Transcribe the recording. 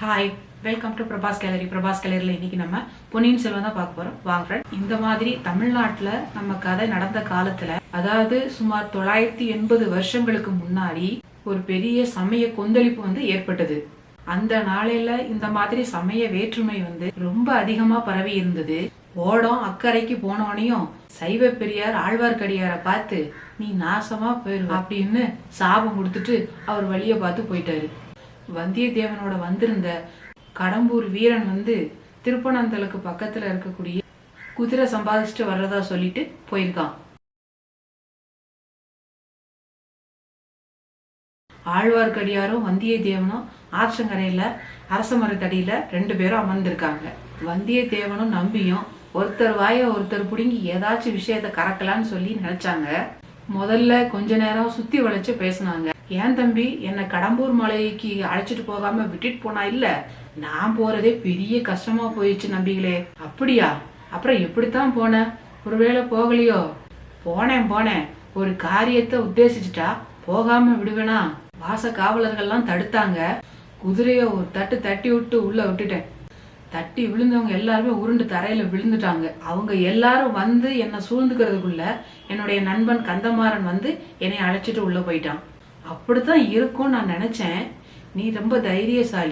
Hi, welcome to Prabhas gallery. Prabhas கேலரியில் இன்னைக்கு நம்ம பொன்னியின் செல்வன் தான் பார்க்க போறோம். வாங்க ஃப்ரெண்ட். இந்த மாதிரி தமிழ்நாட்டில் நம்ம கதை நடந்த காலத்துல, அதாவது சுமார் 980 வருஷங்களுக்கு முன்னாடி ஒரு பெரிய சமய கொந்தளிப்பு ஏற்பட்டது. அந்த நாளையில இந்த மாதிரி சமய வேற்றுமை ரொம்ப அதிகமா பரவி இருந்தது. ஓடம் அக்கறைக்கு போனோனையும் சைவ பெரியார் ஆழ்வார்க்கடியாரை பார்த்து நீ நாசமா போயிரு அப்படின்னு சாபம் கொடுத்துட்டு அவர் வழிய பார்த்து போயிட்டாரு. வந்தியத்தேவனோட வந்திருந்த கடம்பூர் வீரன் திருப்பனந்தலுக்கு பக்கத்துல இருக்கக்கூடிய குதிரை சம்பாதிச்சுட்டு வர்றதா சொல்லிட்டு போயிருக்கான். ஆழ்வார்க்கடியாரும் வந்தியத்தேவனும் ஆற்றங்கரையில அரச மரத்தடியில 2 பேரும் அமர்ந்திருக்காங்க. வந்தியத்தேவனும் நம்பியும் ஒருத்தர் வாய ஒருத்தர் புடுங்கி ஏதாச்சும் விஷயத்த கறக்கலான்னு சொல்லி நினைச்சாங்க. முதல்ல கொஞ்ச நேரம் சுத்தி வளைச்சு பேசினாங்க. ஏன் தம்பி, என்ன கடம்பூர் மலைக்கு அழைச்சிட்டு போகாம விட்டுட்டு போனா இல்ல? நான் போறதே பெரிய கஷ்டமா போயிடுச்சு நம்பிகளே. அப்படியா? அப்புறம் எப்படித்தான் போன? ஒருவேளை போகலையோ? போனேன். ஒரு காரியத்தை உத்தேசிச்சுட்டா போகாம விடுவேனா? வாச காவலர்கள்லாம் தடுத்தாங்க. குதிரைய ஒரு தட்டு தட்டி விட்டு உள்ள விட்டுட்டேன். தட்டி விழுந்தவங்க எல்லாருமே உருண்டு தரையில விழுந்துட்டாங்க. அவங்க எல்லாரும் என்னை சூழ்ந்துக்கிறதுக்குள்ள என்னுடைய நண்பன் கந்தமாறன் என்னை அழைச்சிட்டு உள்ள போயிட்டான். அப்படித்தான் இருக்கும் நான் நினைச்சேன். நீ ரொம்ப தைரியசாலி.